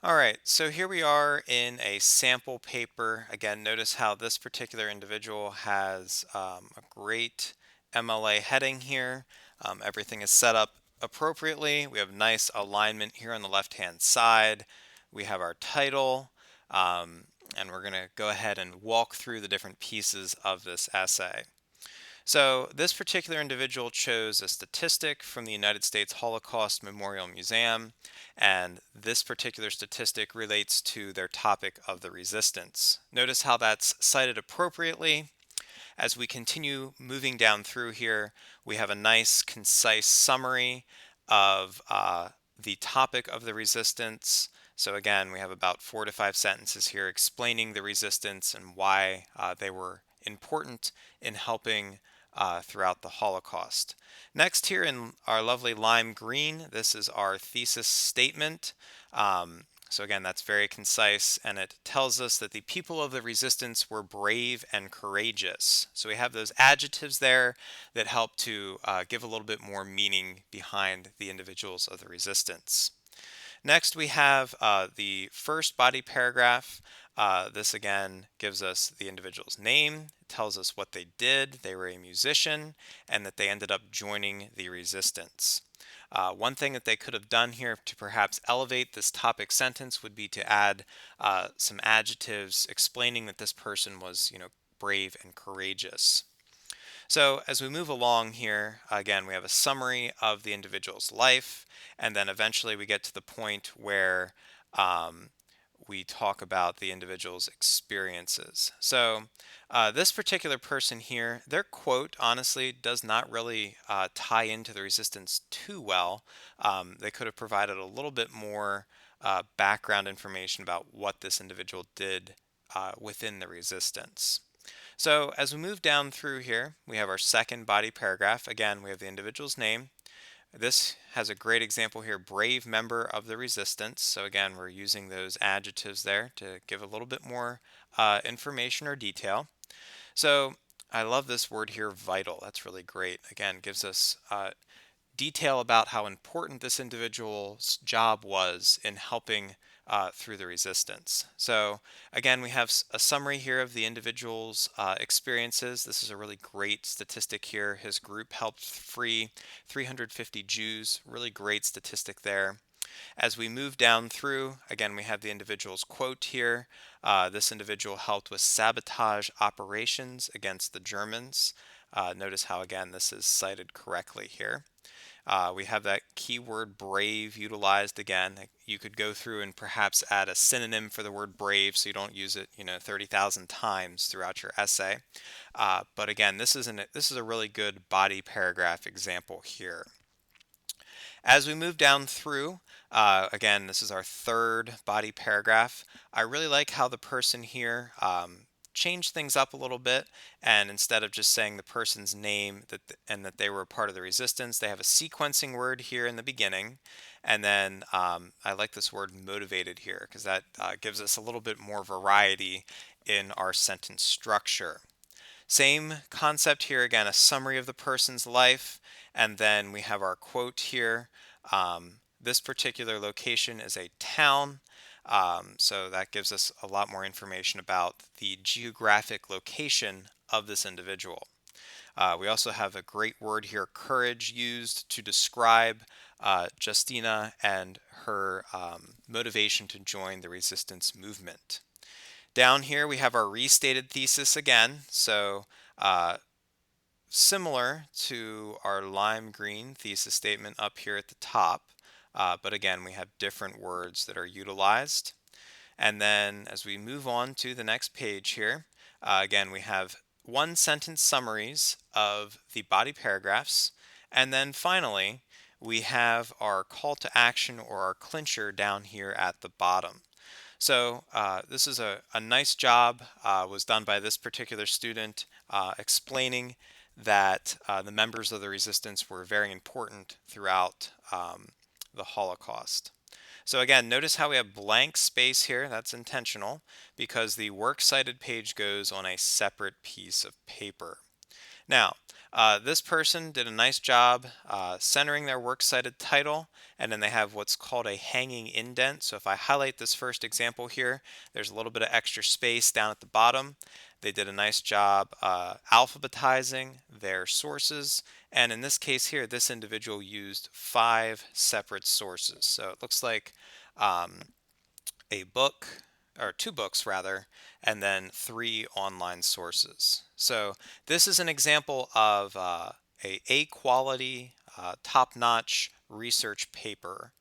All right, so here we are in a sample paper. Again, notice how this particular individual has a great MLA heading here. Everything is set up appropriately. We have nice alignment here on the left-hand side. We have our title, um, and we're going to go ahead and walk through the different pieces of this essay. So, this particular individual chose a statistic from the United States Holocaust Memorial Museum, and this particular statistic relates to their topic of the resistance. Notice how that's cited appropriately. As we continue moving down through here, we have a nice, concise summary of the topic of the resistance. So, again, we have about 4 to 5 sentences here explaining the resistance and why they were important in helping throughout the Holocaust. Next, here in our lovely lime green, this is our thesis statement. So again, that's very concise, and it tells us that the people of the resistance were brave and courageous. So we have those adjectives there that help to give a little bit more meaning behind the individuals of the resistance. Next, we have the first body paragraph. This again gives us the individual's name, it tells us what they did, they were a musician, and that they ended up joining the resistance. One thing that they could have done here to perhaps elevate this topic sentence would be to add some adjectives explaining that this person was, brave and courageous. So as we move along here, again, we have a summary of the individual's life, and then eventually we get to the point where um, we talk about the individual's experiences. So this particular person here, their quote honestly does not really tie into the resistance too well. They could have provided a little bit more background information about what this individual did within the resistance. So as we move down through here, we have our second body paragraph. Again, we have the individual's name. This has a great example here, brave member of the resistance. So again, we're using those adjectives there to give a little bit more information or detail. So I love this word here, vital. That's really great. Again, gives us detail about how important this individual's job was in helping through the resistance. So again, we have a summary here of the individual's experiences. This is a really great statistic here. His group helped free 350 Jews. Really great statistic there. As we move down through, again, we have the individual's quote here. This individual helped with sabotage operations against the Germans. Notice how, again, this is cited correctly here. We have that keyword brave utilized again. You could go through and perhaps add a synonym for the word brave so you don't use it, 30,000 times throughout your essay. But again, this is a really good body paragraph example here. As we move down through, again, this is our third body paragraph. I really like how the person here changed things up a little bit, and instead of just saying the person's name and that they were a part of the resistance, they have a sequencing word here in the beginning. And then I like this word motivated here because that gives us a little bit more variety in our sentence structure. Same concept here again, a summary of the person's life, and then we have our quote here. This particular location is a town, so that gives us a lot more information about the geographic location of this individual. We also have a great word here, courage, used to describe Justina and her motivation to join the resistance movement. Down here we have our restated thesis again. So similar to our lime green thesis statement up here at the top, but again we have different words that are utilized. And then as we move on to the next page here, again we have one sentence summaries of the body paragraphs. And then finally, we have our call to action or our clincher down here at the bottom. So this is a nice job was done by this particular student explaining that the members of the resistance were very important throughout the Holocaust. So again, notice how we have blank space here. That's intentional because the works cited page goes on a separate piece of paper. Now, this person did a nice job centering their works cited title, and then they have what's called a hanging indent. So if I highlight this first example here, there's a little bit of extra space down at the bottom. They did a nice job alphabetizing their sources, and in this case here, this individual used 5 separate sources. So it looks like um, a book, or 2 books rather, and then 3 online sources. So this is an example of a quality, top-notch research paper.